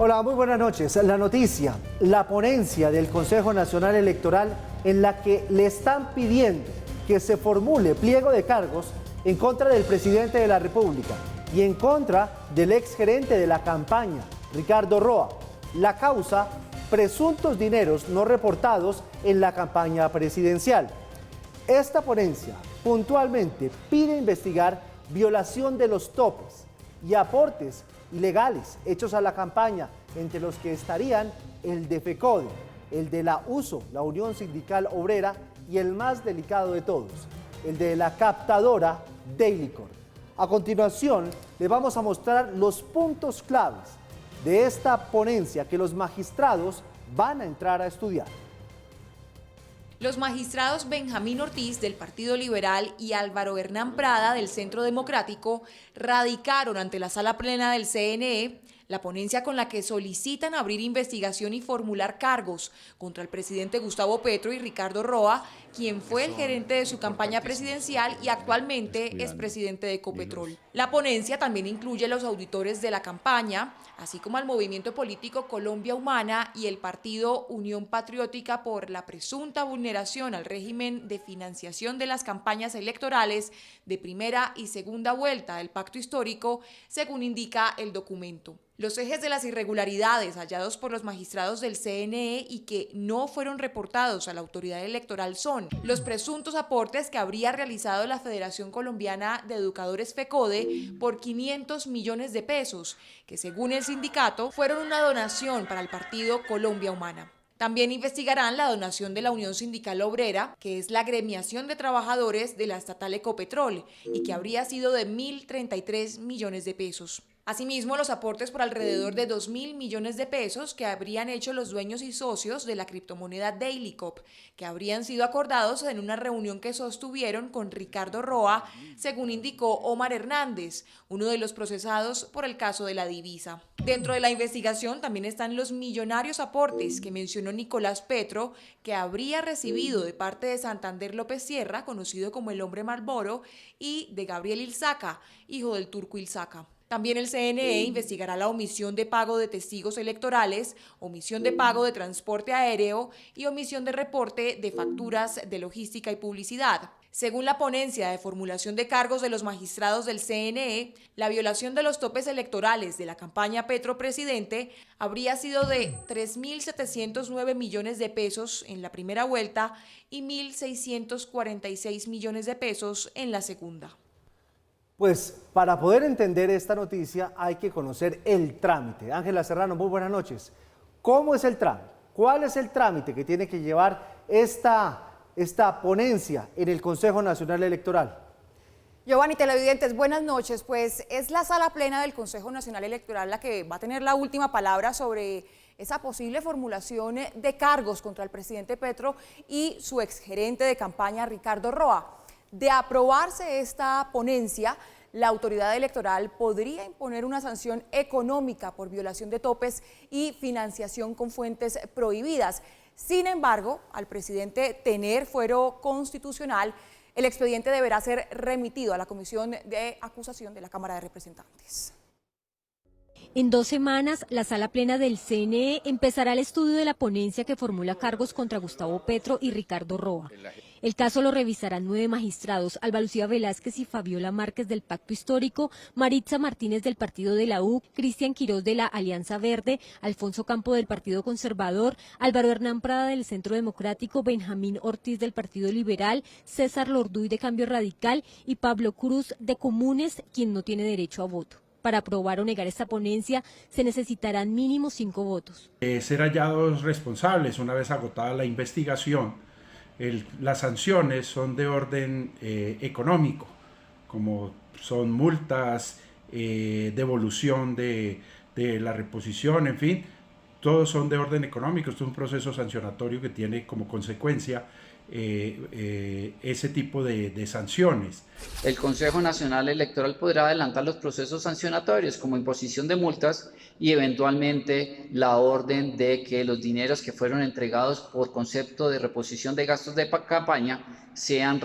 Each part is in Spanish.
Hola, muy buenas noches. La noticia, la ponencia del Consejo Nacional Electoral en la que le están pidiendo que se formule pliego de cargos en contra del presidente de la República y en contra del exgerente de la campaña, Ricardo Roa. La causa, presuntos dineros no reportados en la campaña presidencial. Esta ponencia puntualmente pide investigar violación de los topes y aportes ilegales hechos a la campaña, entre los que estarían el de FECODE, el de la USO, la Unión Sindical Obrera, y el más delicado de todos, el de la captadora Dailycorp. A continuación, le vamos a mostrar los puntos claves de esta ponencia que los magistrados van a entrar a estudiar. Los magistrados Benjamín Ortiz del Partido Liberal y Álvaro Hernán Prada del Centro Democrático radicaron ante la sala plena del CNE la ponencia con la que solicitan abrir investigación y formular cargos contra el presidente Gustavo Petro y Ricardo Roa, quien fue el gerente de su campaña presidencial y actualmente es presidente de Ecopetrol. La ponencia también incluye a los auditores de la campaña, así como al movimiento político Colombia Humana y el partido Unión Patriótica por la presunta vulneración al régimen de financiación de las campañas electorales de primera y segunda vuelta del pacto histórico, según indica el documento. Los ejes de las irregularidades hallados por los magistrados del CNE y que no fueron reportados a la autoridad electoral son los presuntos aportes que habría realizado la Federación Colombiana de Educadores FECODE por 500 millones de pesos, que según el sindicato fueron una donación para el partido Colombia Humana. También investigarán la donación de la Unión Sindical Obrera, que es la agremiación de trabajadores de la estatal Ecopetrol, y que habría sido de 1.033 millones de pesos. Asimismo, los aportes por alrededor de 2.000 millones de pesos que habrían hecho los dueños y socios de la criptomoneda Dailycorp, que habrían sido acordados en una reunión que sostuvieron con Ricardo Roa, según indicó Omar Hernández, uno de los procesados por el caso de la divisa. Dentro de la investigación también están los millonarios aportes que mencionó Nicolás Petro, que habría recibido de parte de Santander López Sierra, conocido como el Hombre Marlboro, y de Gabriel Ilzaca, hijo del Turco Ilzaca. También el CNE investigará la omisión de pago de testigos electorales, omisión de pago de transporte aéreo y omisión de reporte de facturas de logística y publicidad. Según la ponencia de formulación de cargos de los magistrados del CNE, la violación de los topes electorales de la campaña Petro Presidente habría sido de 3.709 millones de pesos en la primera vuelta y 1.646 millones de pesos en la segunda. Pues para poder entender esta noticia hay que conocer el trámite. Ángela Serrano, muy buenas noches. ¿Cómo es el trámite? ¿Cuál es el trámite que tiene que llevar esta ponencia en el Consejo Nacional Electoral? Giovanni, televidentes, buenas noches. Pues es la sala plena del Consejo Nacional Electoral la que va a tener la última palabra sobre esa posible formulación de cargos contra el presidente Petro y su exgerente de campaña, Ricardo Roa. De aprobarse esta ponencia, la autoridad electoral podría imponer una sanción económica por violación de topes y financiación con fuentes prohibidas. Sin embargo, al presidente tener fuero constitucional, el expediente deberá ser remitido a la Comisión de Acusación de la Cámara de Representantes. En 2 semanas, la sala plena del CNE empezará el estudio de la ponencia que formula cargos contra Gustavo Petro y Ricardo Roa. El caso lo revisarán 9 magistrados, Alba Lucía Velázquez y Fabiola Márquez del Pacto Histórico, Maritza Martínez del Partido de la U, Cristian Quirós de la Alianza Verde, Alfonso Campo del Partido Conservador, Álvaro Hernán Prada del Centro Democrático, Benjamín Ortiz del Partido Liberal, César Lorduy de Cambio Radical y Pablo Cruz de Comunes, quien no tiene derecho a voto. Para aprobar o negar esta ponencia se necesitarán mínimo 5 votos. Ser hallados responsables una vez agotada la investigación. Las sanciones son de orden económico, como son multas, devolución de la reposición, en fin, todos son de orden económico. Esto es un proceso sancionatorio que tiene como consecuencia ese tipo de sanciones. El Consejo Nacional Electoral podrá adelantar los procesos sancionatorios como imposición de multas y eventualmente la orden de que los dineros que fueron entregados por concepto de reposición de gastos de campaña sean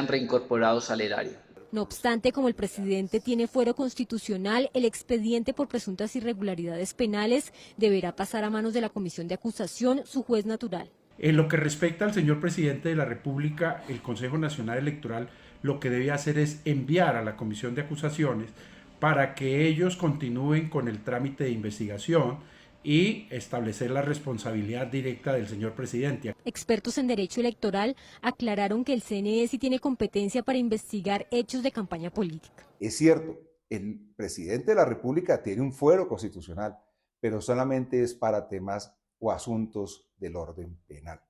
reincorporados al erario. No obstante, como el presidente tiene fuero constitucional, el expediente por presuntas irregularidades penales deberá pasar a manos de la Comisión de Acusación, su juez natural. En lo que respecta al señor presidente de la República, el Consejo Nacional Electoral lo que debe hacer es enviar a la Comisión de Acusaciones para que ellos continúen con el trámite de investigación y establecer la responsabilidad directa del señor presidente. Expertos en derecho electoral aclararon que el CNE sí tiene competencia para investigar hechos de campaña política. Es cierto, el presidente de la República tiene un fuero constitucional, pero solamente es para temas o asuntos del orden penal.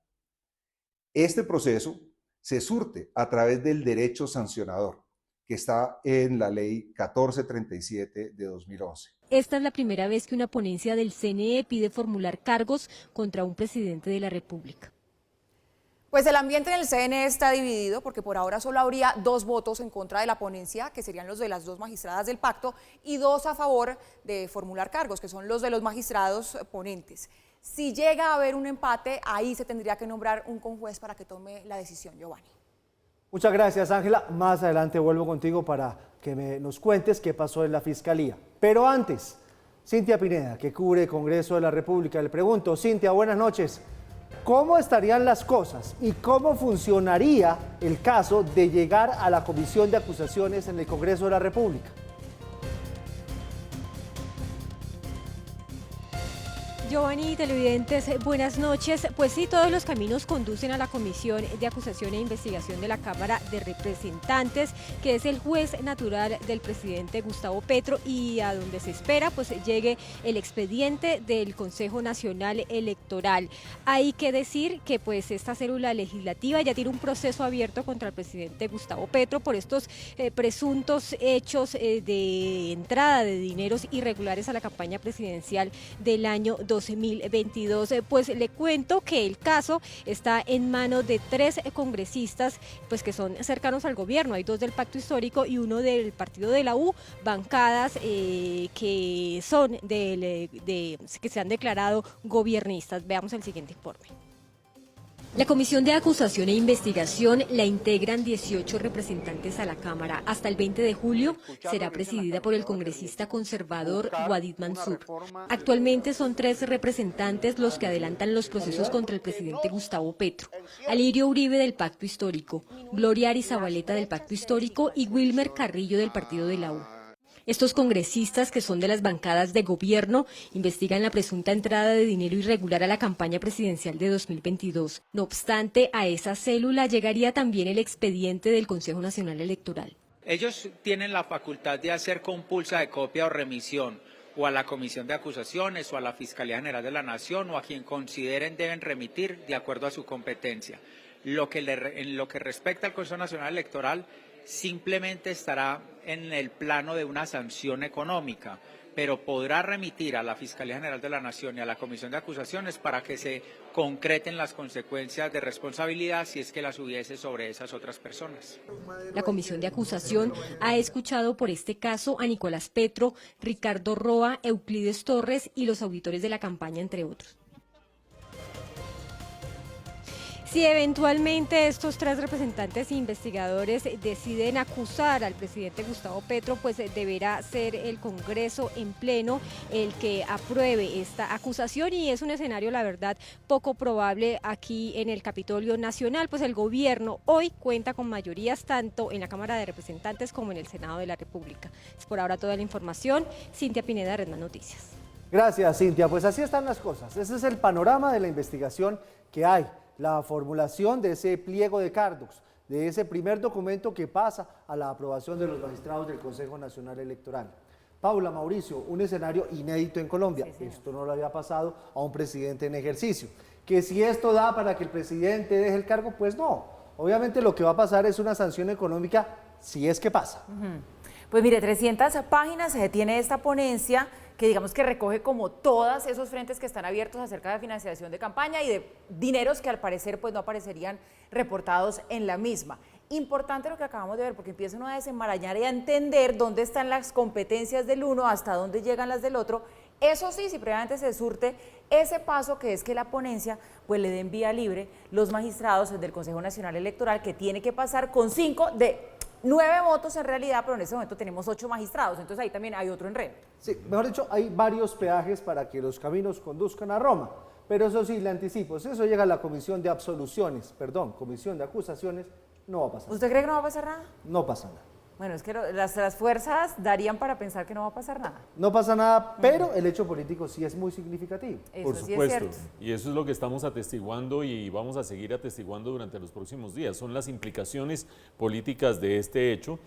Este proceso se surte a través del derecho sancionador, que está en la ley 1437 de 2011. Esta es la primera vez que una ponencia del CNE pide formular cargos contra un presidente de la República. Pues el ambiente en el CNE está dividido porque por ahora solo habría 2 votos en contra de la ponencia, que serían los de las 2 magistradas del pacto, y 2 a favor de formular cargos, que son los de los magistrados ponentes. Si llega a haber un empate, ahí se tendría que nombrar un conjuez para que tome la decisión, Giovanni. Muchas gracias, Ángela. Más adelante vuelvo contigo para que nos cuentes qué pasó en la Fiscalía. Pero antes, Cintia Pineda, que cubre el Congreso de la República. Le pregunto, Cintia, buenas noches. ¿Cómo estarían las cosas y cómo funcionaría el caso de llegar a la Comisión de Acusaciones en el Congreso de la República? Giovanni, televidentes, buenas noches. Pues sí, todos los caminos conducen a la Comisión de Acusación e Investigación de la Cámara de Representantes, que es el juez natural del presidente Gustavo Petro, y a donde se espera pues llegue el expediente del Consejo Nacional Electoral. Hay que decir que pues esta célula legislativa ya tiene un proceso abierto contra el presidente Gustavo Petro por estos presuntos hechos de entrada de dineros irregulares a la campaña presidencial del año 2022. Pues le cuento que el caso está en manos de 3 congresistas pues que son cercanos al gobierno. Hay 2 del Pacto Histórico y 1 del partido de la U, bancadas que son que se han declarado gobiernistas. Veamos el siguiente informe. La Comisión de Acusación e Investigación la integran 18 representantes a la Cámara. Hasta el 20 de julio será presidida por el congresista conservador Guadid Mansur. Actualmente son 3 representantes los que adelantan los procesos contra el presidente Gustavo Petro: Alirio Uribe del Pacto Histórico, Gloria Arizabaleta del Pacto Histórico y Wilmer Carrillo del partido de la U. Estos congresistas, que son de las bancadas de gobierno, investigan la presunta entrada de dinero irregular a la campaña presidencial de 2022. No obstante, a esa célula llegaría también el expediente del Consejo Nacional Electoral. Ellos tienen la facultad de hacer compulsa de copia o remisión o a la Comisión de Acusaciones o a la Fiscalía General de la Nación o a quien consideren deben remitir de acuerdo a su competencia. En lo que respecta al Consejo Nacional Electoral, simplemente estará en el plano de una sanción económica, pero podrá remitir a la Fiscalía General de la Nación y a la Comisión de Acusaciones para que se concreten las consecuencias de responsabilidad si es que las hubiese sobre esas otras personas. La Comisión de Acusación ha escuchado por este caso a Nicolás Petro, Ricardo Roa, Euclides Torres y los auditores de la campaña, entre otros. Si eventualmente estos 3 representantes e investigadores deciden acusar al presidente Gustavo Petro, pues deberá ser el Congreso en pleno el que apruebe esta acusación, y es un escenario, la verdad, poco probable aquí en el Capitolio Nacional, pues el gobierno hoy cuenta con mayorías tanto en la Cámara de Representantes como en el Senado de la República. Es por ahora toda la información. Cintia Pineda, Red Más Noticias. Gracias, Cintia. Pues así están las cosas. Ese es el panorama de la investigación que hay. La formulación de ese pliego de cargos, de ese primer documento que pasa a la aprobación de los magistrados del Consejo Nacional Electoral. Paula, Mauricio, un escenario inédito en Colombia. Sí, esto no le había pasado a un presidente en ejercicio. Que si esto da para que el presidente deje el cargo, pues no. Obviamente lo que va a pasar es una sanción económica si es que pasa. Pues mire, 300 páginas se tiene esta ponencia que digamos que recoge como todos esos frentes que están abiertos acerca de financiación de campaña y de dineros que al parecer pues no aparecerían reportados en la misma. Importante lo que acabamos de ver, porque empieza uno a desenmarañar y a entender dónde están las competencias del uno, hasta dónde llegan las del otro. Eso sí, si previamente se surte ese paso, que es que la ponencia pues le den vía libre los magistrados del Consejo Nacional Electoral, que tiene que pasar con 5 de 9 votos en realidad, pero en ese momento tenemos 8 magistrados, entonces ahí también hay otro enredo. Sí, mejor dicho, hay varios peajes para que los caminos conduzcan a Roma. Pero eso sí, le anticipo, si eso llega a la comisión de comisión de acusaciones, no va a pasar. ¿Usted cree que no va a pasar nada? No pasa nada. Bueno, es que las fuerzas darían para pensar que no va a pasar nada. No pasa nada, pero el hecho político sí es muy significativo. Eso Por sí supuesto, es cierto. y eso es lo que estamos atestiguando y vamos a seguir atestiguando durante los próximos días. Son las implicaciones políticas de este hecho.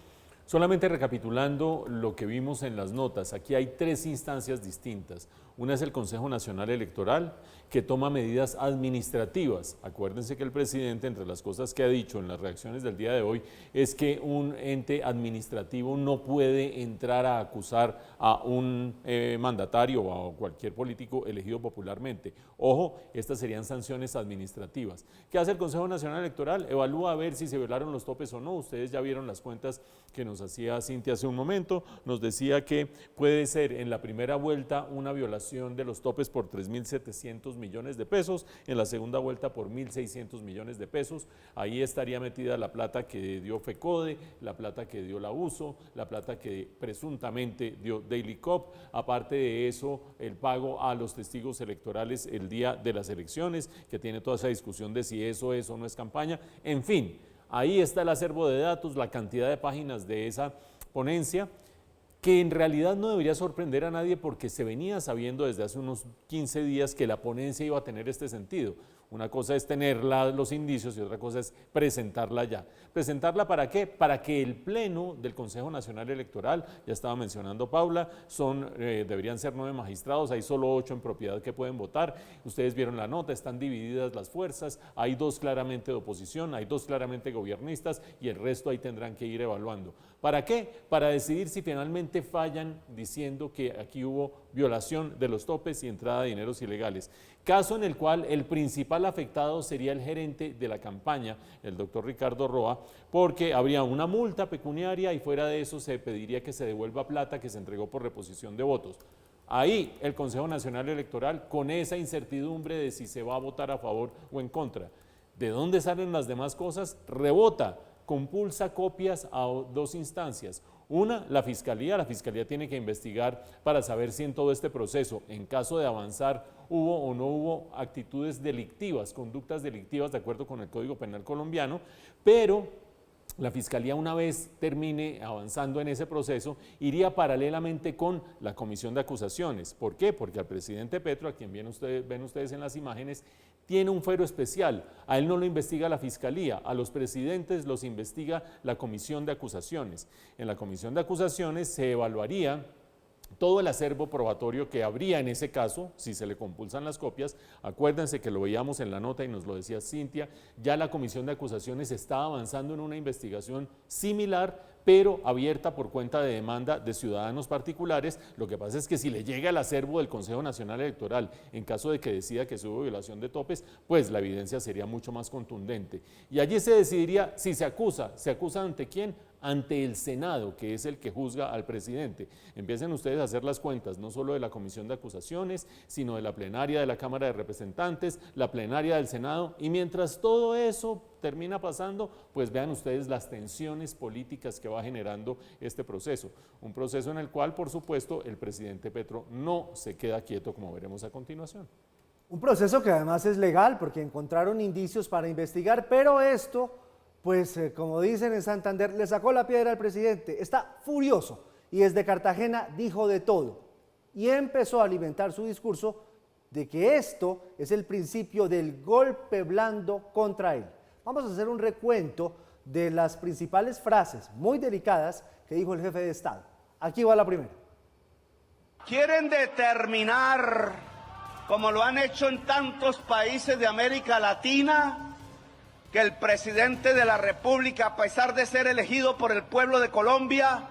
Solamente recapitulando lo que vimos en las notas, aquí hay 3 instancias distintas. Una es el Consejo Nacional Electoral, que toma medidas administrativas. Acuérdense que el presidente, entre las cosas que ha dicho en las reacciones del día de hoy, es que un ente administrativo no puede entrar a acusar a un mandatario o a cualquier político elegido popularmente. Ojo, estas serían sanciones administrativas. ¿Qué hace el Consejo Nacional Electoral? Evalúa a ver si se violaron los topes o no. Ustedes ya vieron las cuentas que nos hacía Cintia hace un momento. Nos decía que puede ser en la primera vuelta una violación de los topes por 3.700 millones de pesos, en la segunda vuelta por 1.600 millones de pesos. Ahí estaría metida la plata que dio FECODE, la plata que dio la USO, la plata que presuntamente dio Daily Cop. Aparte de eso, el pago a los testigos electorales el día de las elecciones, que tiene toda esa discusión de si eso es o no es campaña. En fin, ahí está el acervo de datos, la cantidad de páginas de esa ponencia, que en realidad no debería sorprender a nadie porque se venía sabiendo desde hace unos 15 días que la ponencia iba a tener este sentido. Una cosa es tener los indicios y otra cosa es presentarla ya. ¿Presentarla para qué? Para que el Pleno del Consejo Nacional Electoral, ya estaba mencionando Paula, deberían ser 9 magistrados, hay solo 8 en propiedad que pueden votar. Ustedes vieron la nota, están divididas las fuerzas, hay 2 claramente de oposición, hay 2 claramente gobiernistas y el resto ahí tendrán que ir evaluando. ¿Para qué? Para decidir si finalmente fallan diciendo que aquí hubo violación de los topes y entrada de dineros ilegales. Caso en el cual el principal afectado sería el gerente de la campaña, el doctor Ricardo Roa, porque habría una multa pecuniaria y fuera de eso se pediría que se devuelva plata que se entregó por reposición de votos. Ahí el Consejo Nacional Electoral, con esa incertidumbre de si se va a votar a favor o en contra. ¿De dónde salen las demás cosas? Rebota, compulsa copias a 2 instancias. Una, la Fiscalía tiene que investigar para saber si en todo este proceso, en caso de avanzar, hubo o no hubo actitudes delictivas, conductas delictivas de acuerdo con el Código Penal colombiano, pero la Fiscalía, una vez termine avanzando en ese proceso, iría paralelamente con la Comisión de Acusaciones. ¿Por qué? Porque al presidente Petro, a quien ven ustedes en las imágenes, tiene un fuero especial. A él no lo investiga la Fiscalía, a los presidentes los investiga la Comisión de Acusaciones. En la Comisión de Acusaciones se evaluaría todo el acervo probatorio que habría en ese caso, si se le compulsan las copias. Acuérdense que lo veíamos en la nota y nos lo decía Cintia, ya la Comisión de Acusaciones está avanzando en una investigación similar, pero abierta por cuenta de demanda de ciudadanos particulares. Lo que pasa es que si le llega el acervo del Consejo Nacional Electoral, en caso de que decida que hubo violación de topes, pues la evidencia sería mucho más contundente. Y allí se decidiría si se acusa ante quién, ante el Senado, que es el que juzga al presidente. Empiecen ustedes a hacer las cuentas, no solo de la Comisión de Acusaciones, sino de la plenaria de la Cámara de Representantes, la plenaria del Senado, y mientras todo eso termina pasando, pues vean ustedes las tensiones políticas que va generando este proceso. Un proceso en el cual, por supuesto, el presidente Petro no se queda quieto, como veremos a continuación. Un proceso que además es legal porque encontraron indicios para investigar, pero esto, pues como dicen en Santander, le sacó la piedra al presidente. Está furioso y desde Cartagena dijo de todo y empezó a alimentar su discurso de que esto es el principio del golpe blando contra él. Vamos a hacer un recuento de las principales frases muy delicadas que dijo el jefe de Estado. Aquí va la primera. Quieren determinar, como lo han hecho en tantos países de América Latina, que el presidente de la República, a pesar de ser elegido por el pueblo de Colombia,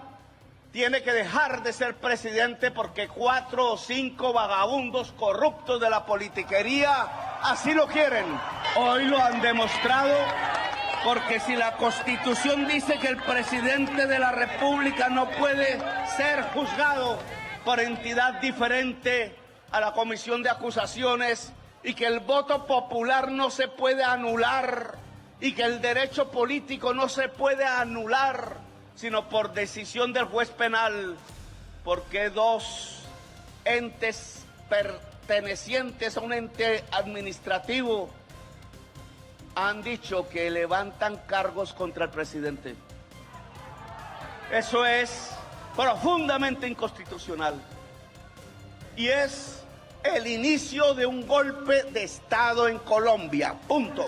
tiene que dejar de ser presidente porque 4 o 5 vagabundos corruptos de la politiquería así lo quieren. Hoy lo han demostrado, porque si la Constitución dice que el presidente de la República no puede ser juzgado por entidad diferente a la Comisión de Acusaciones y que el voto popular no se puede anular y que el derecho político no se puede anular sino por decisión del juez penal, porque dos entes pertenecientes a un ente administrativo han dicho que levantan cargos contra el presidente. Eso es profundamente inconstitucional y es el inicio de un golpe de Estado en Colombia. Punto.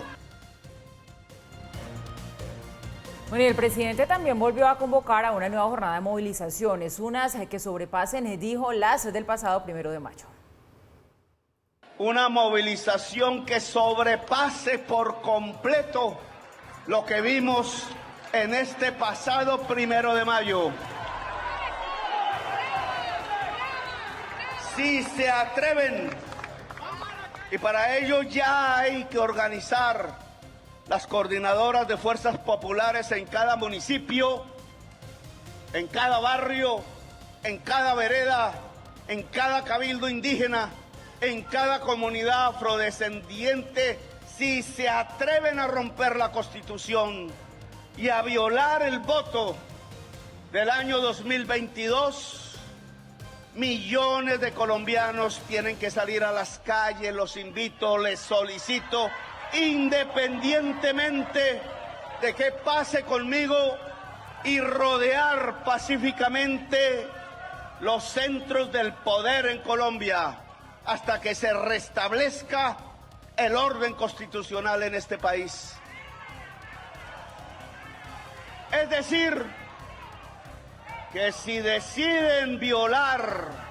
Bueno, y el presidente también volvió a convocar a una nueva jornada de movilizaciones, unas que sobrepasen, dijo, las del pasado 1 de mayo. Una movilización que sobrepase por completo lo que vimos en este pasado 1 de mayo. Si se atreven, y para ello ya hay que organizar las coordinadoras de fuerzas populares en cada municipio, en cada barrio, en cada vereda, en cada cabildo indígena, en cada comunidad afrodescendiente, si se atreven a romper la Constitución y a violar el voto del año 2022, millones de colombianos tienen que salir a las calles. Los invito, les solicito, independientemente de qué pase conmigo, y rodear pacíficamente los centros del poder en Colombia hasta que se restablezca el orden constitucional en este país. Es decir, que si deciden violar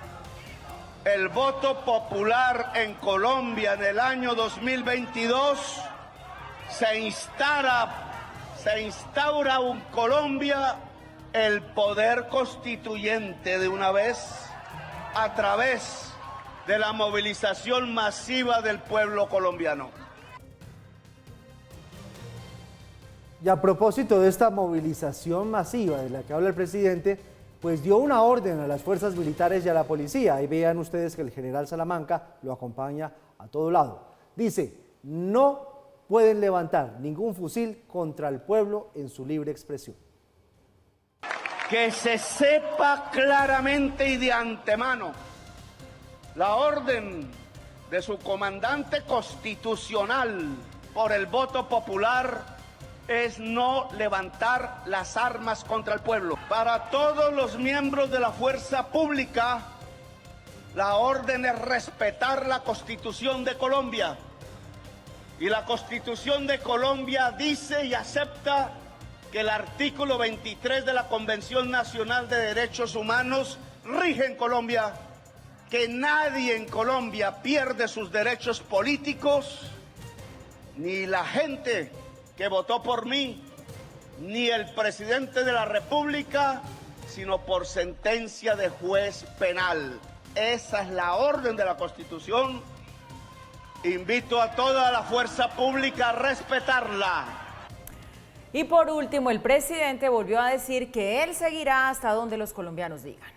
el voto popular en Colombia en el año 2022, se instaura en Colombia el poder constituyente de una vez, a través de la movilización masiva del pueblo colombiano. Y a propósito de esta movilización masiva de la que habla el presidente, pues dio una orden a las fuerzas militares y a la policía. Ahí vean ustedes que el general Salamanca lo acompaña a todo lado. Dice, no pueden levantar ningún fusil contra el pueblo en su libre expresión. Que se sepa claramente y de antemano, la orden de su comandante constitucional por el voto popular es no levantar las armas contra el pueblo. Para todos los miembros de la fuerza pública, la orden es respetar la Constitución de Colombia. Y la Constitución de Colombia dice y acepta que el artículo 23 de la Convención Nacional de Derechos Humanos rige en Colombia, que nadie en Colombia pierde sus derechos políticos, ni la gente que votó por mí, ni el presidente de la República, sino por sentencia de juez penal. Esa es la orden de la Constitución. Invito a toda la fuerza pública a respetarla. Y por último, el presidente volvió a decir que él seguirá hasta donde los colombianos digan.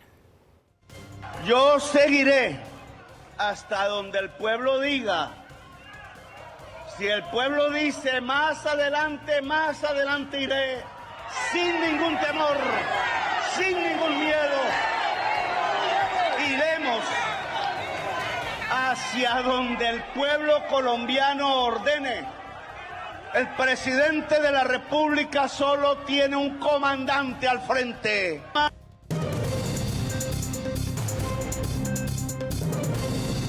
Yo seguiré hasta donde el pueblo diga. Si el pueblo dice más adelante iré, sin ningún temor, sin ningún miedo. Iremos hacia donde el pueblo colombiano ordene. El presidente de la República solo tiene un comandante al frente.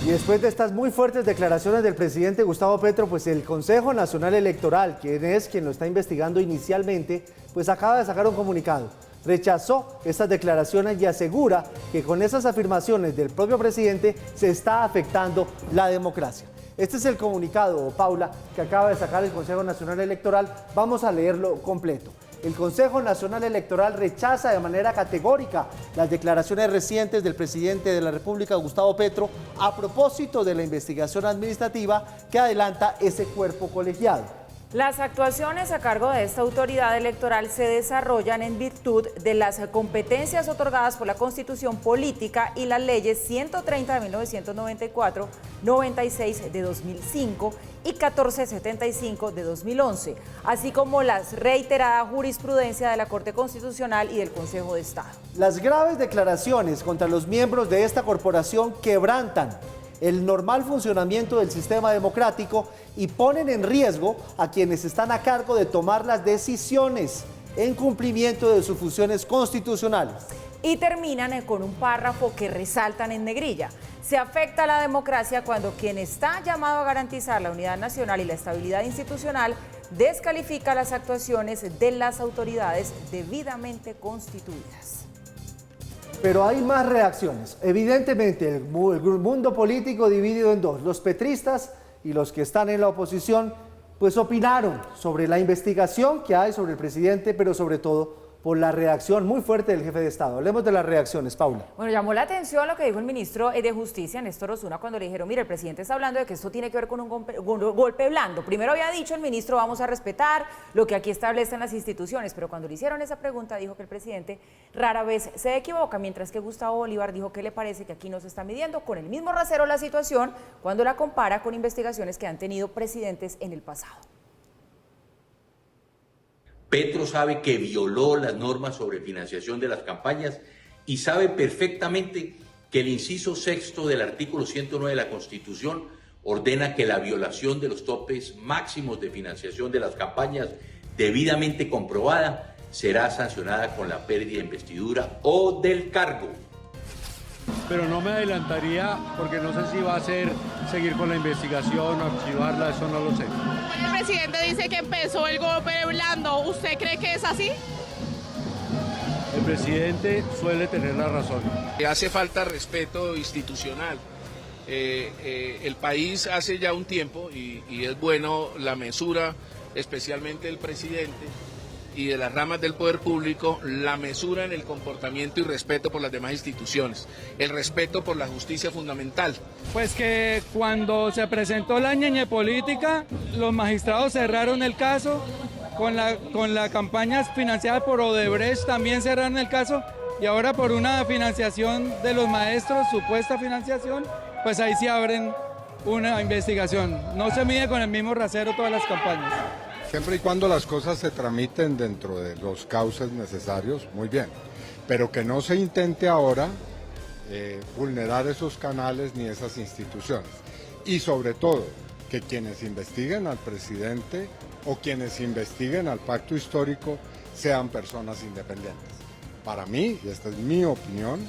Y después de estas muy fuertes declaraciones del presidente Gustavo Petro, pues el Consejo Nacional Electoral, quien lo está investigando inicialmente, pues acaba de sacar un comunicado. Rechazó estas declaraciones y asegura que con esas afirmaciones del propio presidente se está afectando la democracia. Este es el comunicado, Paula, que acaba de sacar el Consejo Nacional Electoral. Vamos a leerlo completo. El Consejo Nacional Electoral rechaza de manera categórica las declaraciones recientes del presidente de la República, Gustavo Petro, a propósito de la investigación administrativa que adelanta ese cuerpo colegiado. Las actuaciones a cargo de esta autoridad electoral se desarrollan en virtud de las competencias otorgadas por la Constitución Política y las leyes 130 de 1994, 96 de 2005 y 1475 de 2011, así como la reiterada jurisprudencia de la Corte Constitucional y del Consejo de Estado. Las graves declaraciones contra los miembros de esta corporación quebrantan el normal funcionamiento del sistema democrático y ponen en riesgo a quienes están a cargo de tomar las decisiones en cumplimiento de sus funciones constitucionales. Y terminan con un párrafo que resaltan en negrilla. Se afecta a la democracia cuando quien está llamado a garantizar la unidad nacional y la estabilidad institucional descalifica las actuaciones de las autoridades debidamente constituidas. Pero hay más reacciones. Evidentemente, el mundo político dividido en dos. Los petristas y los que están en la oposición, pues opinaron sobre la investigación que hay sobre el presidente, pero sobre todo por la reacción muy fuerte del jefe de Estado. Hablemos de las reacciones, Paula. Bueno, llamó la atención lo que dijo el ministro de Justicia, Néstor Osuna, cuando le dijeron, mire, el presidente está hablando de que esto tiene que ver con un golpe blando. Primero había dicho el ministro, vamos a respetar lo que aquí establecen las instituciones, pero cuando le hicieron esa pregunta dijo que el presidente rara vez se equivoca, mientras que Gustavo Bolívar dijo que le parece que aquí no se está midiendo con el mismo rasero la situación cuando la compara con investigaciones que han tenido presidentes en el pasado. Petro sabe que violó las normas sobre financiación de las campañas y sabe perfectamente que el inciso sexto del artículo 109 de la Constitución ordena que la violación de los topes máximos de financiación de las campañas debidamente comprobada será sancionada con la pérdida de investidura o del cargo. Pero no me adelantaría porque no sé si va a seguir con la investigación o archivarla, eso no lo sé. El presidente dice que empezó el golpe blando, ¿usted cree que es así? El presidente suele tener la razón. Hace falta respeto institucional. El país hace ya un tiempo y es bueno la mesura, especialmente el presidente y de las ramas del poder público, la mesura en el comportamiento y respeto por las demás instituciones, el respeto por la justicia fundamental. Pues que cuando se presentó la ñeñe política, los magistrados cerraron el caso, con la campaña financiada por Odebrecht también cerraron el caso, y ahora por una financiación de los maestros, supuesta financiación, pues ahí sí abren una investigación. No se mide con el mismo rasero todas las campañas. Siempre y cuando las cosas se tramiten dentro de los cauces necesarios, muy bien. Pero que no se intente ahora vulnerar esos canales ni esas instituciones. Y sobre todo, que quienes investiguen al presidente o quienes investiguen al pacto histórico sean personas independientes. Para mí, y esta es mi opinión,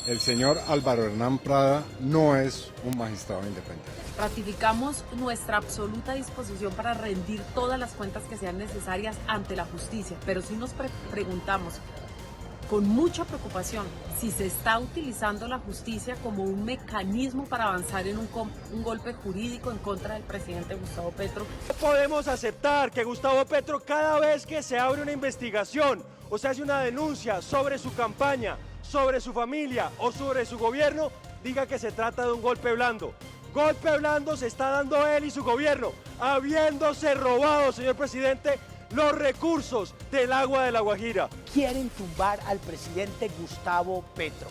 el señor Álvaro Hernán Prada no es un magistrado independiente. Ratificamos nuestra absoluta disposición para rendir todas las cuentas que sean necesarias ante la justicia, pero sí nos preguntamos con mucha preocupación si se está utilizando la justicia como un mecanismo para avanzar en un golpe jurídico en contra del presidente Gustavo Petro. No podemos aceptar que Gustavo Petro, cada vez que se abre una investigación o se hace una denuncia sobre su campaña, sobre su familia o sobre su gobierno, diga que se trata de un golpe blando. Golpe blando se está dando él y su gobierno, habiéndose robado, señor presidente, los recursos del agua de La Guajira. Quieren tumbar al presidente Gustavo Petro.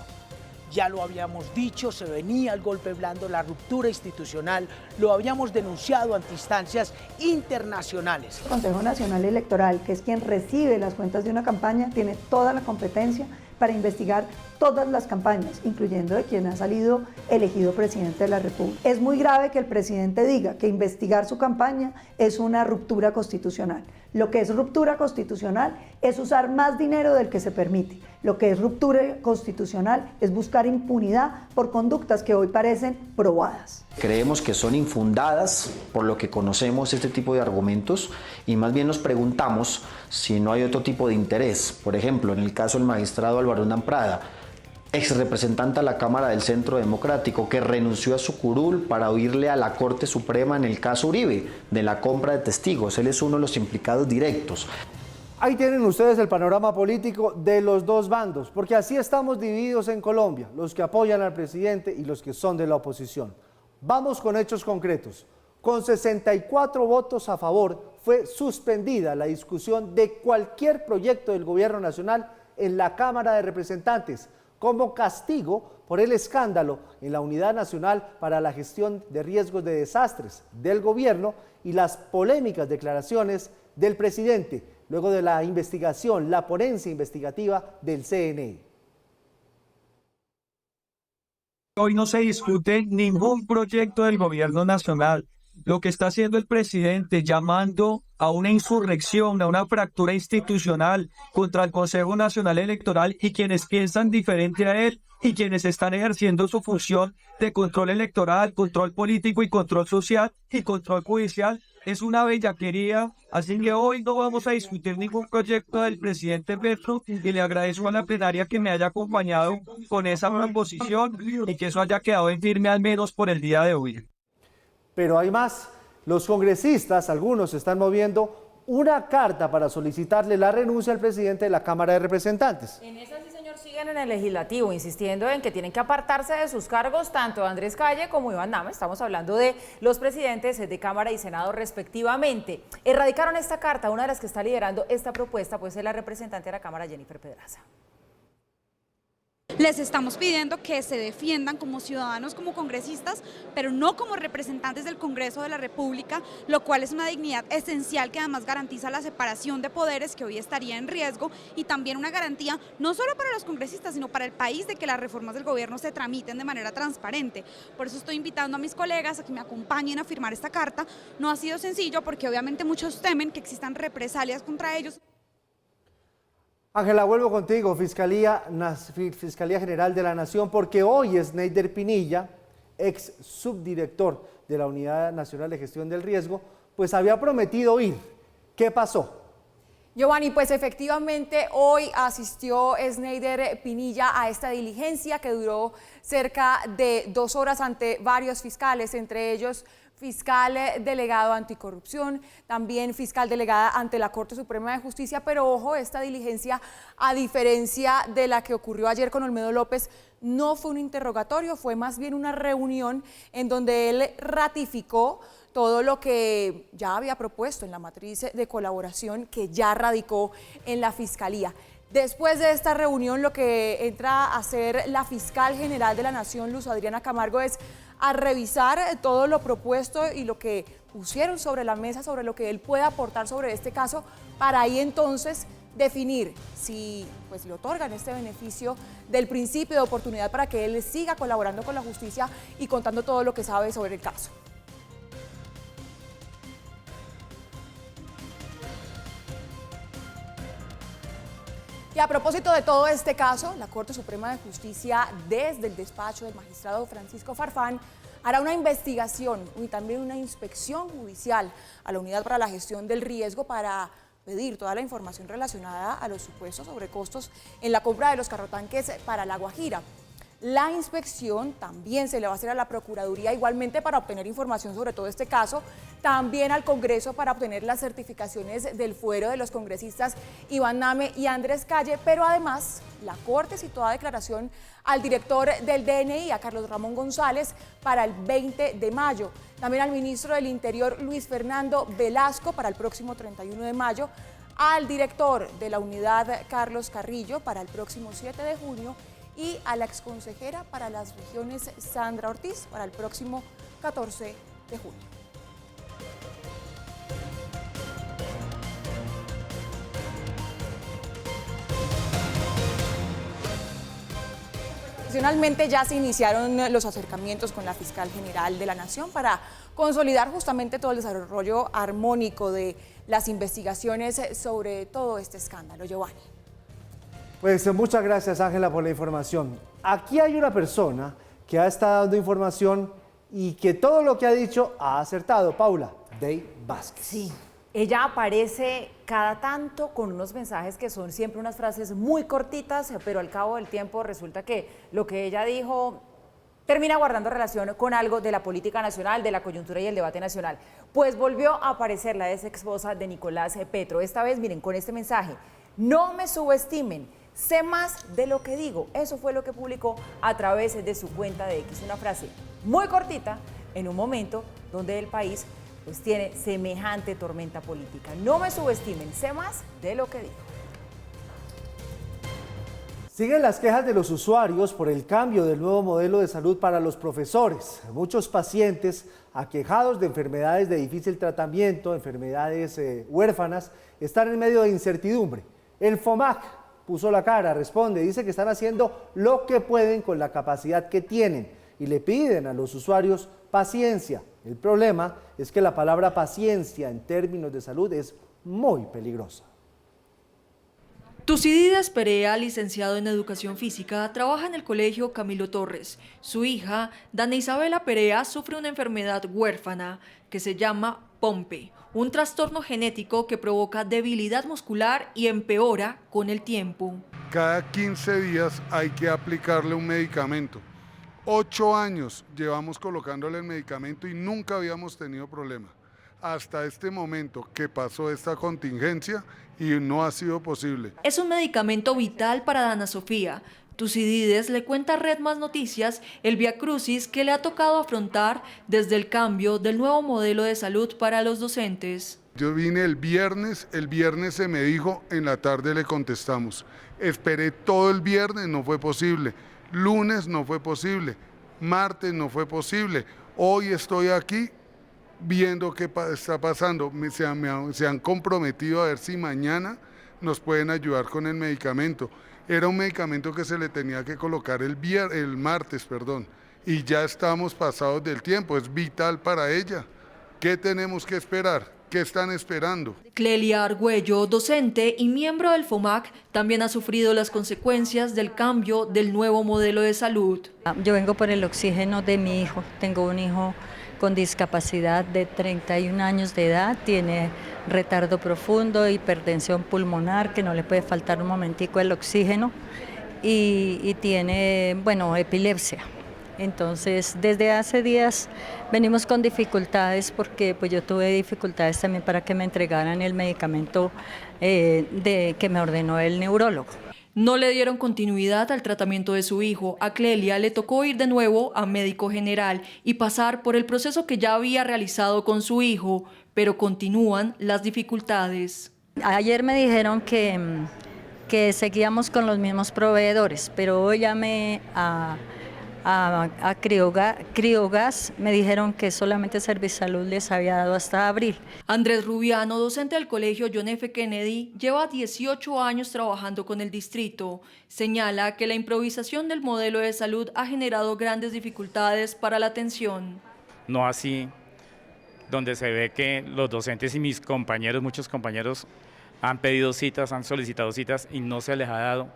Ya lo habíamos dicho, se venía el golpe blando, la ruptura institucional, lo habíamos denunciado ante instancias internacionales. El Consejo Nacional Electoral, que es quien recibe las cuentas de una campaña, tiene toda la competencia para investigar todas las campañas, incluyendo de quien ha salido elegido presidente de la República. Es muy grave que el presidente diga que investigar su campaña es una ruptura constitucional. Lo que es ruptura constitucional es usar más dinero del que se permite. Lo que es ruptura constitucional es buscar impunidad por conductas que hoy parecen probadas. Creemos que son infundadas por lo que conocemos este tipo de argumentos y más bien nos preguntamos si no hay otro tipo de interés. Por ejemplo, en el caso del magistrado Álvaro Hernán Prada, ex representante a la Cámara del Centro Democrático, que renunció a su curul para huirle a la Corte Suprema en el caso Uribe, de la compra de testigos. Él es uno de los implicados directos. Ahí tienen ustedes el panorama político de los dos bandos, porque así estamos divididos en Colombia, los que apoyan al presidente y los que son de la oposición. Vamos con hechos concretos. Con 64 votos a favor, fue suspendida la discusión de cualquier proyecto del gobierno nacional en la Cámara de Representantes, como castigo por el escándalo en la Unidad Nacional para la Gestión de Riesgos de Desastres del gobierno y las polémicas declaraciones del presidente, luego de la investigación, la ponencia investigativa del CNE. Hoy no se discute ningún proyecto del gobierno nacional. Lo que está haciendo el presidente, llamando a una insurrección, a una fractura institucional contra el Consejo Nacional Electoral y quienes piensan diferente a él y quienes están ejerciendo su función de control electoral, control político y control social y control judicial, es una bellaquería. Así que hoy no vamos a discutir ningún proyecto del presidente Petro y le agradezco a la plenaria que me haya acompañado con esa proposición y que eso haya quedado en firme al menos por el día de hoy. Pero hay más. Los congresistas, algunos están moviendo una carta para solicitarle la renuncia al presidente de la Cámara de Representantes. En esa, sí, señor, siguen en el legislativo, insistiendo en que tienen que apartarse de sus cargos tanto Andrés Calle como Iván Name. Estamos hablando de los presidentes de Cámara y Senado respectivamente. Erradicaron esta carta. Una de las que está liderando esta propuesta pues es la representante de la Cámara, Jennifer Pedraza. Les estamos pidiendo que se defiendan como ciudadanos, como congresistas, pero no como representantes del Congreso de la República, lo cual es una dignidad esencial que además garantiza la separación de poderes que hoy estaría en riesgo y también una garantía no solo para los congresistas, sino para el país de que las reformas del gobierno se tramiten de manera transparente. Por eso estoy invitando a mis colegas a que me acompañen a firmar esta carta. No ha sido sencillo porque obviamente muchos temen que existan represalias contra ellos. Ángela, vuelvo contigo, Fiscalía General de la Nación, porque hoy Sneider Pinilla, ex subdirector de la Unidad Nacional de Gestión del Riesgo, pues había prometido ir. ¿Qué pasó? Giovanni, pues efectivamente hoy asistió Sneider Pinilla a esta diligencia que duró cerca de 2 horas ante varios fiscales, entre ellos fiscal delegado anticorrupción, también fiscal delegada ante la Corte Suprema de Justicia, pero ojo, esta diligencia, a diferencia de la que ocurrió ayer con Olmedo López, no fue un interrogatorio, fue más bien una reunión en donde él ratificó todo lo que ya había propuesto en la matriz de colaboración que ya radicó en la Fiscalía. Después de esta reunión, lo que entra a hacer la fiscal general de la Nación, Luz Adriana Camargo, es a revisar todo lo propuesto y lo que pusieron sobre la mesa, sobre lo que él puede aportar sobre este caso, para ahí entonces definir si pues le otorgan este beneficio del principio de oportunidad para que él siga colaborando con la justicia y contando todo lo que sabe sobre el caso. Y a propósito de todo este caso, la Corte Suprema de Justicia, desde el despacho del magistrado Francisco Farfán, hará una investigación y también una inspección judicial a la Unidad para la Gestión del Riesgo para pedir toda la información relacionada a los supuestos sobrecostos en la compra de los carrotanques para La Guajira. La inspección también se le va a hacer a la Procuraduría igualmente para obtener información sobre todo este caso, también al Congreso para obtener las certificaciones del fuero de los congresistas Iván Name y Andrés Calle, pero además la Corte citó a declaración al director del DNI, a Carlos Ramón González, para el 20 de mayo. También al ministro del Interior, Luis Fernando Velasco, para el próximo 31 de mayo, al director de la unidad, Carlos Carrillo, para el próximo 7 de junio, y a la exconsejera para las regiones, Sandra Ortiz, para el próximo 14 de junio. Adicionalmente, ya se iniciaron los acercamientos con la fiscal general de la Nación para consolidar justamente todo el desarrollo armónico de las investigaciones sobre todo este escándalo. Giovanni. Pues muchas gracias, Ángela, por la información. Aquí hay una persona que ha estado dando información y que todo lo que ha dicho ha acertado. Paula, Dey Vázquez. Sí, ella aparece cada tanto con unos mensajes que son siempre unas frases muy cortitas, pero al cabo del tiempo resulta que lo que ella dijo termina guardando relación con algo de la política nacional, de la coyuntura y el debate nacional. Pues volvió a aparecer la ex esposa de Nicolás Petro. Esta vez, miren, con este mensaje: no me subestimen. Sé más de lo que digo. Eso fue lo que publicó a través de su cuenta de X. Una frase muy cortita en un momento donde el país pues tiene semejante tormenta política. No me subestimen, sé más de lo que dijo. Siguen las quejas de los usuarios por el cambio del nuevo modelo de salud para los profesores. Muchos pacientes aquejados de enfermedades de difícil tratamiento, enfermedades huérfanas, están en medio de incertidumbre. El FOMAC puso la cara, responde, dice que están haciendo lo que pueden con la capacidad que tienen y le piden a los usuarios paciencia. El problema es que la palabra paciencia en términos de salud es muy peligrosa. Tucídides Perea, licenciado en Educación Física, trabaja en el Colegio Camilo Torres. Su hija, Dana Isabela Perea, sufre una enfermedad huérfana que se llama POMPE, un trastorno genético que provoca debilidad muscular y empeora con el tiempo. Cada 15 días hay que aplicarle un medicamento. 8 años llevamos colocándole el medicamento y nunca habíamos tenido problema. Hasta este momento que pasó esta contingencia y no ha sido posible. Es un medicamento vital para Dana Sofía. Tucídides le cuenta a Red Más Noticias el viacrucis que le ha tocado afrontar desde el cambio del nuevo modelo de salud para los docentes. Yo vine el viernes se me dijo, en la tarde le contestamos. Esperé todo el viernes, no fue posible. Lunes no fue posible, martes no fue posible. Hoy estoy aquí viendo qué está pasando. Se han comprometido a ver si mañana nos pueden ayudar con el medicamento. Era un medicamento que se le tenía que colocar el martes, y ya estamos pasados del tiempo, es vital para ella. ¿Qué tenemos que esperar? ¿Qué están esperando? Clelia Argüello, docente y miembro del FOMAC, también ha sufrido las consecuencias del cambio del nuevo modelo de salud. Yo vengo por el oxígeno de mi hijo. Tengo un hijo con discapacidad de 31 años de edad, tiene retardo profundo, hipertensión pulmonar, que no le puede faltar un momentico el oxígeno, y tiene, epilepsia. Entonces, desde hace días venimos con dificultades porque pues yo tuve dificultades también para que me entregaran el medicamento que me ordenó el neurólogo. No le dieron continuidad al tratamiento de su hijo. A Clelia le tocó ir de nuevo a médico general y pasar por el proceso que ya había realizado con su hijo, pero continúan las dificultades. Ayer me dijeron que seguíamos con los mismos proveedores, pero hoy llamé a Criogas, me dijeron que solamente Servisalud les había dado hasta abril. Andrés Rubiano, docente del colegio John F. Kennedy, lleva 18 años trabajando con el distrito. Señala que la improvisación del modelo de salud ha generado grandes dificultades para la atención. No así, donde se ve que los docentes y mis compañeros, muchos compañeros, han pedido citas, han solicitado citas y no se les ha dado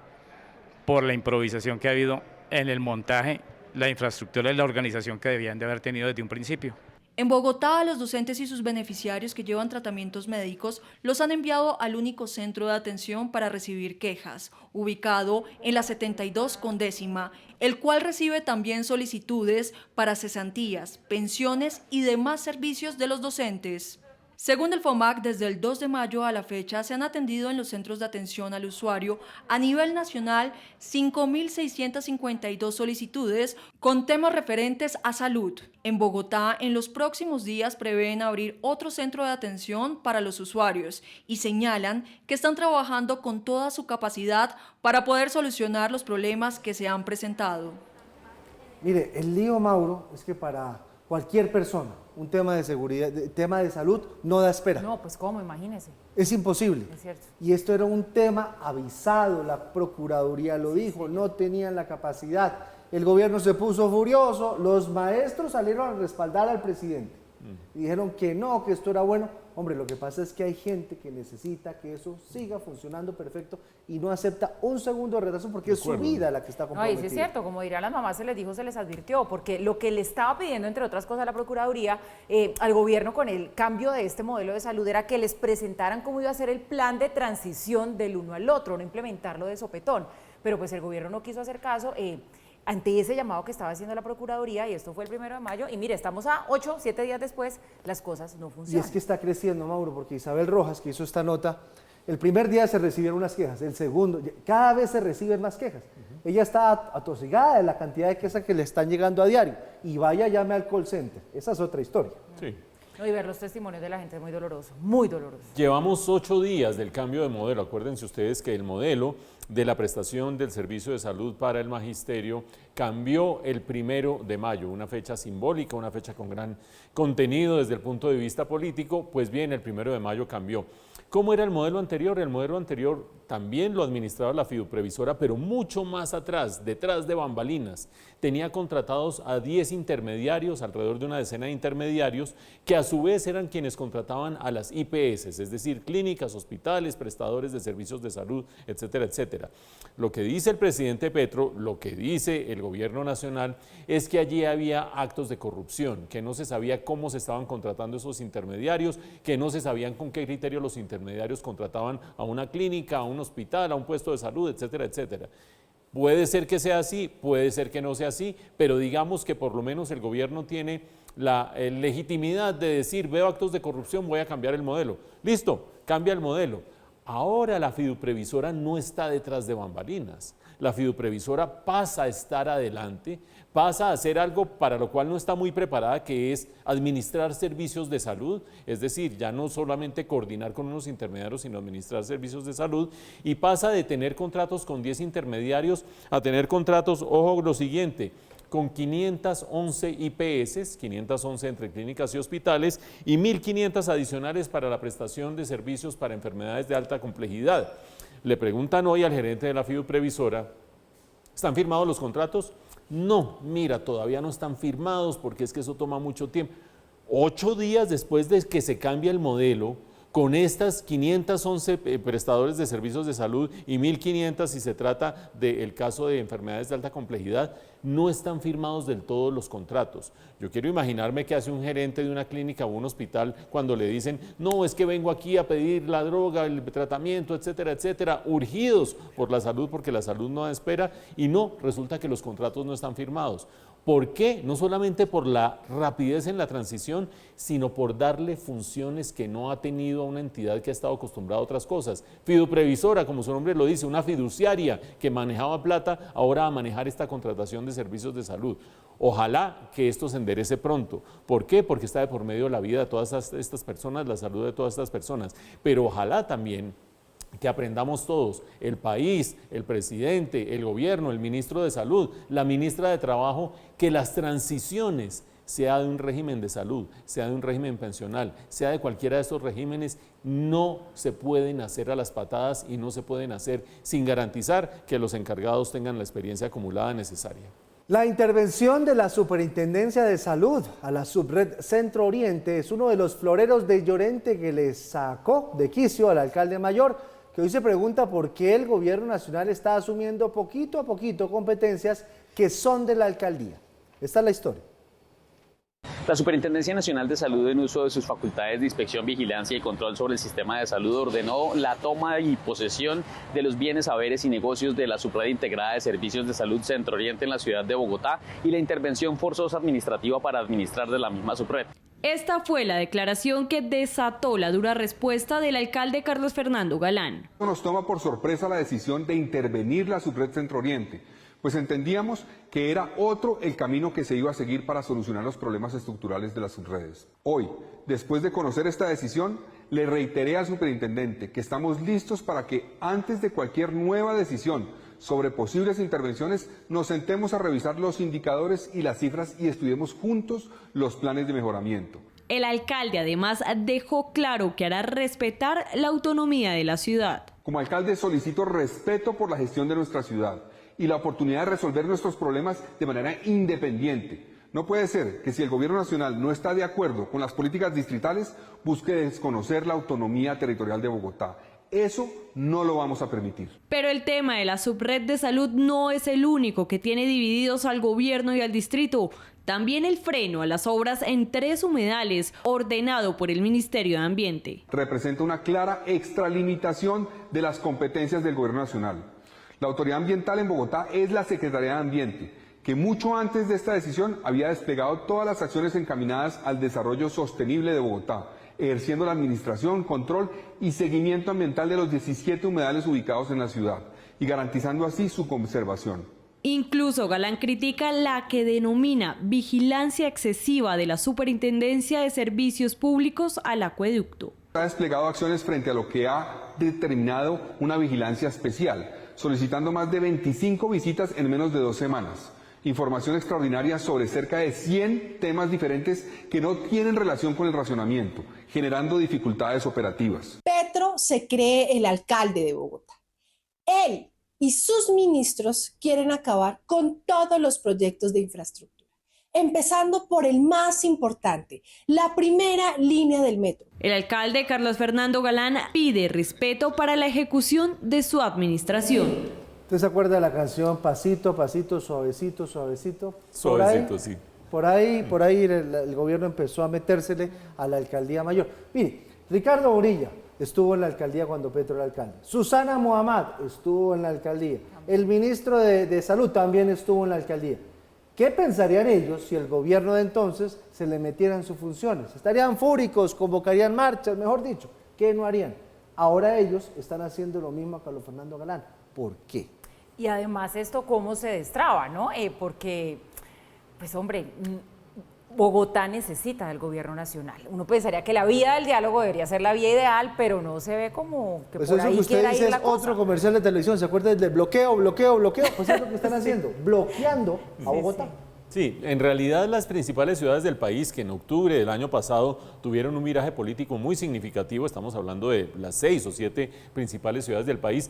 por la improvisación que ha habido en el montaje, la infraestructura y la organización que debían de haber tenido desde un principio. En Bogotá, los docentes y sus beneficiarios que llevan tratamientos médicos los han enviado al único centro de atención para recibir quejas, ubicado en la 72 con décima, el cual recibe también solicitudes para cesantías, pensiones y demás servicios de los docentes. Según el FOMAC, desde el 2 de mayo a la fecha se han atendido en los centros de atención al usuario a nivel nacional 5.652 solicitudes con temas referentes a salud. En Bogotá, en los próximos días prevén abrir otro centro de atención para los usuarios y señalan que están trabajando con toda su capacidad para poder solucionar los problemas que se han presentado. Mire, el lío, Mauro, es que para cualquier persona un tema de seguridad, tema de salud, no da espera. No, pues cómo, imagínese. Es imposible. Es cierto. Y esto era un tema avisado, la Procuraduría lo dijo, no tenían la capacidad. El gobierno se puso furioso, los maestros salieron a respaldar al presidente. Y dijeron que no, que esto era bueno. Hombre, lo que pasa es que hay gente que necesita que eso siga funcionando perfecto y no acepta un segundo de retraso porque es su vida la que está comprometida. No, y sí es cierto, como dirán las mamás, se les dijo, se les advirtió, porque lo que le estaba pidiendo, entre otras cosas, la Procuraduría al gobierno con el cambio de este modelo de salud era que les presentaran cómo iba a ser el plan de transición del uno al otro, no implementarlo de sopetón. Pero pues el gobierno no quiso hacer caso ante ese llamado que estaba haciendo la Procuraduría, y esto fue el 1 de mayo, y mire, estamos a 8, 7 días después, las cosas no funcionan. Y es que está creciendo, Mauro, porque Isabel Rojas, que hizo esta nota, el primer día se recibieron unas quejas, el segundo, cada vez se reciben más quejas. Ella está atosigada de la cantidad de quejas que le están llegando a diario, y vaya, llame al call center, esa es otra historia. Sí. No, y ver los testimonios de la gente es muy doloroso, muy doloroso. Llevamos 8 días del cambio de modelo. Acuérdense ustedes que el modelo de la prestación del servicio de salud para el magisterio cambió el 1 de mayo, una fecha simbólica, una fecha con gran contenido desde el punto de vista político. Pues bien, el 1 de mayo cambió. ¿Cómo era el modelo anterior? El modelo anterior también lo administraba la fiduprevisora, pero mucho más atrás, detrás de bambalinas. Tenía contratados a 10 intermediarios, alrededor de una decena de intermediarios, que a su vez eran quienes contrataban a las IPS, es decir, clínicas, hospitales, prestadores de servicios de salud, etcétera, etcétera. Lo que dice el presidente Petro, lo que dice el gobierno nacional, es que allí había actos de corrupción, que no se sabía cómo se estaban contratando esos intermediarios, que no se sabían con qué criterio los intermediarios contrataban a una clínica, a un hospital, a un puesto de salud, etcétera, etcétera. Puede ser que sea así, puede ser que no sea así, pero digamos que por lo menos el gobierno tiene la legitimidad de decir, veo actos de corrupción, voy a cambiar el modelo. Listo, cambia el modelo. Ahora la fiduprevisora no está detrás de bambalinas. La fiduprevisora pasa a estar adelante, pasa a hacer algo para lo cual no está muy preparada, que es administrar servicios de salud, es decir, ya no solamente coordinar con unos intermediarios, sino administrar servicios de salud, y pasa de tener contratos con 10 intermediarios a tener contratos, ojo lo siguiente, con 511 IPS, 511 entre clínicas y hospitales, y 1.500 adicionales para la prestación de servicios para enfermedades de alta complejidad. Le preguntan hoy al gerente de la fiduprevisora, ¿están firmados los contratos? No, mira, todavía no están firmados porque es que eso toma mucho tiempo. 8 días después de que se cambie el modelo, con estas 511 prestadores de servicios de salud y 1.500 si se trata del caso de enfermedades de alta complejidad, no están firmados del todo los contratos. Yo quiero imaginarme qué hace un gerente de una clínica o un hospital cuando le dicen, no, es que vengo aquí a pedir la droga, el tratamiento, etcétera, etcétera, urgidos por la salud porque la salud no espera, y no, resulta que los contratos no están firmados. ¿Por qué? No solamente por la rapidez en la transición, sino por darle funciones que no ha tenido a una entidad que ha estado acostumbrada a otras cosas. Fiduprevisora, como su nombre lo dice, una fiduciaria que manejaba plata, ahora va a manejar esta contratación de servicios de salud. Ojalá que esto se enderece pronto. ¿Por qué? Porque está de por medio la vida de todas estas personas, la salud de todas estas personas. Pero ojalá también que aprendamos todos, el país, el presidente, el gobierno, el ministro de Salud, la ministra de Trabajo, que las transiciones, sea de un régimen de salud, sea de un régimen pensional, sea de cualquiera de estos regímenes, no se pueden hacer a las patadas y no se pueden hacer sin garantizar que los encargados tengan la experiencia acumulada necesaria. La intervención de la Superintendencia de Salud a la Subred Centro Oriente es uno de los floreros de Llorente que le sacó de quicio al alcalde mayor, que hoy se pregunta por qué el gobierno nacional está asumiendo poquito a poquito competencias que son de la alcaldía. Esta es la historia. La Superintendencia Nacional de Salud, en uso de sus facultades de inspección, vigilancia y control sobre el sistema de salud, ordenó la toma y posesión de los bienes, haberes y negocios de la Subred Integrada de Servicios de Salud Centro Oriente en la ciudad de Bogotá y la intervención forzosa administrativa para administrar de la misma Subred. Esta fue la declaración que desató la dura respuesta del alcalde Carlos Fernando Galán. Nos toma por sorpresa la decisión de intervenir la Subred Centro Oriente, pues entendíamos que era otro el camino que se iba a seguir para solucionar los problemas estructurales de las subredes. Hoy, después de conocer esta decisión, le reiteré al superintendente que estamos listos para que antes de cualquier nueva decisión sobre posibles intervenciones nos sentemos a revisar los indicadores y las cifras y estudiemos juntos los planes de mejoramiento. El alcalde además dejó claro que hará respetar la autonomía de la ciudad. Como alcalde solicito respeto por la gestión de nuestra ciudad y la oportunidad de resolver nuestros problemas de manera independiente. No puede ser que si el gobierno nacional no está de acuerdo con las políticas distritales, busque desconocer la autonomía territorial de Bogotá. Eso no lo vamos a permitir. Pero el tema de la subred de salud no es el único que tiene divididos al gobierno y al distrito. También el freno a las obras en 3 humedales, ordenado por el Ministerio de Ambiente. Representa una clara extralimitación de las competencias del gobierno nacional. La autoridad ambiental en Bogotá es la Secretaría de Ambiente, que mucho antes de esta decisión había desplegado todas las acciones encaminadas al desarrollo sostenible de Bogotá, ejerciendo la administración, control y seguimiento ambiental de los 17 humedales ubicados en la ciudad y garantizando así su conservación. Incluso Galán critica la que denomina vigilancia excesiva de la Superintendencia de Servicios Públicos al acueducto. Ha desplegado acciones frente a lo que ha determinado una vigilancia especial, solicitando más de 25 visitas en menos de 2 semanas. Información extraordinaria sobre cerca de 100 temas diferentes que no tienen relación con el racionamiento, generando dificultades operativas. Petro se cree el alcalde de Bogotá. Él y sus ministros quieren acabar con todos los proyectos de infraestructura, empezando por el más importante, la primera línea del metro. El alcalde Carlos Fernando Galán pide respeto para la ejecución de su administración. ¿Usted se acuerda de la canción Pasito, pasito, suavecito, suavecito? Suavecito, sí. Por ahí el gobierno empezó a metérsele a la alcaldía mayor. Mire, Ricardo Bonilla estuvo en la alcaldía cuando Petro era alcalde. Susana Muhammad estuvo en la alcaldía. El ministro de Salud también estuvo en la alcaldía. ¿Qué pensarían ellos si el gobierno de entonces se le metiera en sus funciones? Estarían fúricos, convocarían marchas, mejor dicho. ¿Qué no harían? Ahora ellos están haciendo lo mismo a Carlos Fernando Galán. ¿Por qué? Y además esto cómo se destraba, ¿no? Porque, pues hombre, Bogotá necesita del gobierno nacional. Uno pensaría que la vía del diálogo debería ser la vía ideal, pero no se ve como que pues por eso ahí que usted quiera dice ir la es cosa. otro comercial de televisión. ¿Se acuerda del bloqueo? Pues es lo que están haciendo, bloqueando a Bogotá. Sí, en realidad las principales ciudades del país que en octubre del año pasado tuvieron un viraje político muy significativo, estamos hablando de las 6 o 7 principales ciudades del país,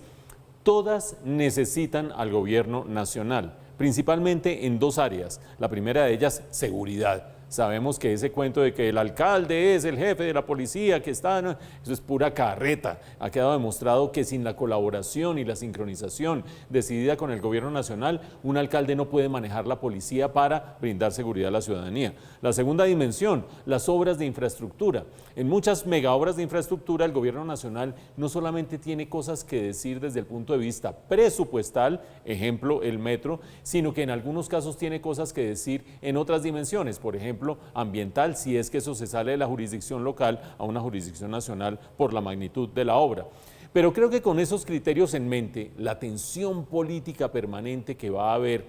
todas necesitan al gobierno nacional, principalmente en 2 áreas. La primera de ellas, seguridad. Sabemos que ese cuento de que el alcalde es el jefe de la policía, que está, ¿no? Eso es pura carreta. Ha quedado demostrado que sin la colaboración y la sincronización decidida con el gobierno nacional, un alcalde no puede manejar la policía para brindar seguridad a la ciudadanía. La segunda dimensión, las obras de infraestructura. En muchas megaobras de infraestructura, el gobierno nacional no solamente tiene cosas que decir desde el punto de vista presupuestal, ejemplo, el metro, sino que en algunos casos tiene cosas que decir en otras dimensiones, por ejemplo, ambiental, si es que eso se sale de la jurisdicción local a una jurisdicción nacional por la magnitud de la obra. Pero creo que con esos criterios en mente, la tensión política permanente que va a haber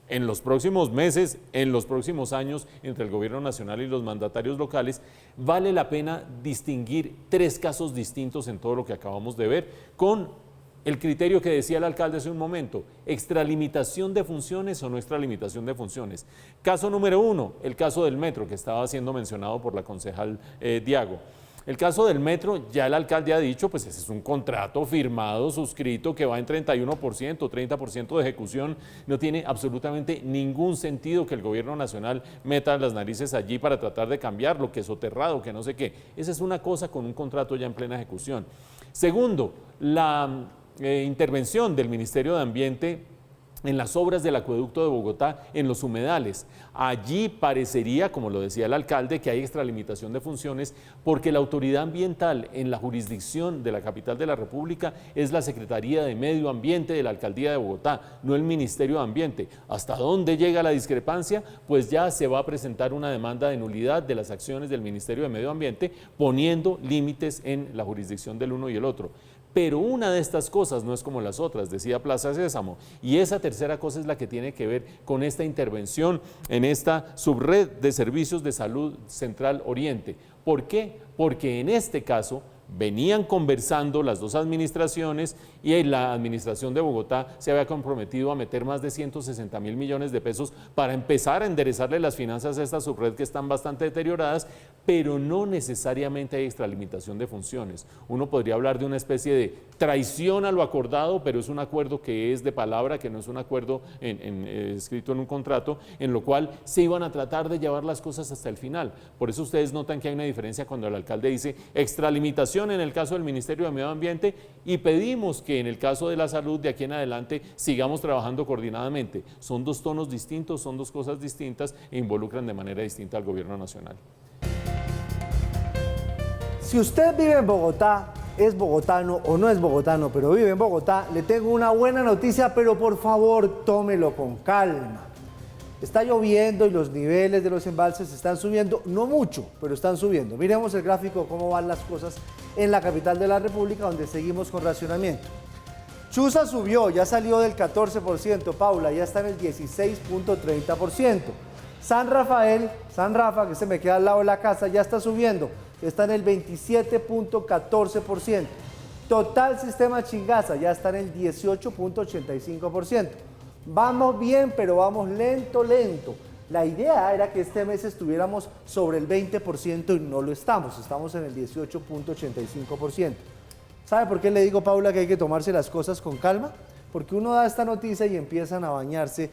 en los próximos meses, en los próximos años, entre el gobierno nacional y los mandatarios locales, vale la pena distinguir 3 casos distintos en todo lo que acabamos de ver, con el criterio que decía el alcalde hace un momento, extralimitación de funciones o no extralimitación de funciones. Caso número 1, el caso del metro, que estaba siendo mencionado por la concejal Diago. El caso del metro, ya el alcalde ha dicho, pues ese es un contrato firmado, suscrito, que va en 31%, 30% de ejecución. No tiene absolutamente ningún sentido que el gobierno nacional meta las narices allí para tratar de cambiarlo, que soterrado, que no sé qué. Esa es una cosa con un contrato ya en plena ejecución. Segundo, la intervención del Ministerio de Ambiente en las obras del acueducto de Bogotá, en los humedales. Allí parecería, como lo decía el alcalde, que hay extralimitación de funciones porque la autoridad ambiental en la jurisdicción de la capital de la República es la Secretaría de Medio Ambiente de la Alcaldía de Bogotá, no el Ministerio de Ambiente. ¿Hasta dónde llega la discrepancia? Pues ya se va a presentar una demanda de nulidad de las acciones del Ministerio de Medio Ambiente poniendo límites en la jurisdicción del uno y el otro. Pero una de estas cosas no es como las otras, decía Plaza Sésamo, y esa tercera cosa es la que tiene que ver con esta intervención en esta subred de servicios de salud Central Oriente. ¿Por qué? Porque en este caso venían conversando las 2 administraciones y la administración de Bogotá se había comprometido a meter más de 160.000 millones de pesos para empezar a enderezarle las finanzas a esta subred que están bastante deterioradas, pero no necesariamente hay extralimitación de funciones. Uno podría hablar de una especie de traición a lo acordado, pero es un acuerdo que es de palabra, que no es un acuerdo escrito en un contrato, en lo cual se iban a tratar de llevar las cosas hasta el final. Por eso ustedes notan que hay una diferencia cuando el alcalde dice extralimitación en el caso del Ministerio de Medio Ambiente y pedimos que en el caso de la salud de aquí en adelante sigamos trabajando coordinadamente. Son 2 tonos distintos, son 2 cosas distintas e involucran de manera distinta al gobierno nacional. Si usted vive en Bogotá, es bogotano o no es bogotano, pero vive en Bogotá, le tengo una buena noticia, pero por favor tómelo con calma. Está lloviendo y los niveles de los embalses están subiendo, no mucho, pero están subiendo. Miremos el gráfico, cómo van las cosas en la capital de la República, donde seguimos con racionamiento. Chuza subió, ya salió del 14%, Paula, ya está en el 16.30%. San Rafa, que se me queda al lado de la casa, ya está subiendo, está en el 27.14%. Total Sistema Chingaza ya está en el 18.85%. Vamos bien, pero vamos lento. La idea era que este mes estuviéramos sobre el 20% y no lo estamos en el 18.85%. ¿Sabe por qué le digo, Paula, que hay que tomarse las cosas con calma? Porque uno da esta noticia y empiezan a bañarse,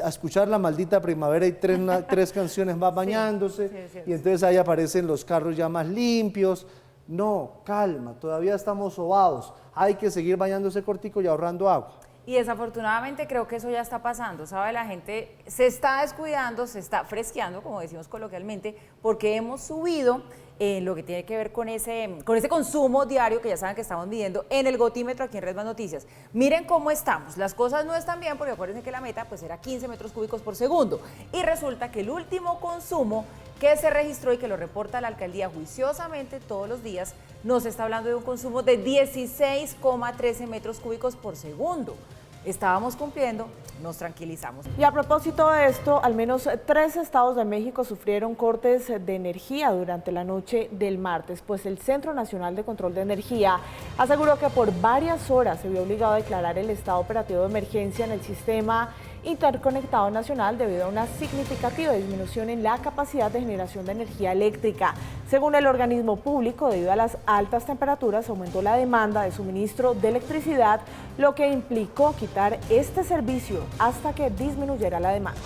a escuchar La Maldita Primavera y tres canciones más bañándose, y entonces ahí aparecen los carros ya más limpios. No, calma, todavía estamos sobados, hay que seguir bañándose cortico y ahorrando agua. Y desafortunadamente creo que eso ya está pasando, ¿sabe? La gente se está descuidando, se está fresqueando, como decimos coloquialmente, porque hemos subido lo que tiene que ver con ese consumo diario que ya saben que estamos midiendo en el gotímetro aquí en Red Más Noticias. Miren cómo estamos, las cosas no están bien porque acuérdense que la meta pues era 15 metros cúbicos por segundo y resulta que el último consumo que se registró y que lo reporta la alcaldía juiciosamente todos los días, nos está hablando de un consumo de 16,13 metros cúbicos por segundo. Estábamos cumpliendo, nos tranquilizamos. Y a propósito de esto, al menos 3 estados de México sufrieron cortes de energía durante la noche del martes, pues el Centro Nacional de Control de Energía aseguró que por varias horas se vio obligado a declarar el estado operativo de emergencia en el sistema interconectado nacional debido a una significativa disminución en la capacidad de generación de energía eléctrica. Según el organismo público, debido a las altas temperaturas, aumentó la demanda de suministro de electricidad, lo que implicó quitar este servicio hasta que disminuyera la demanda.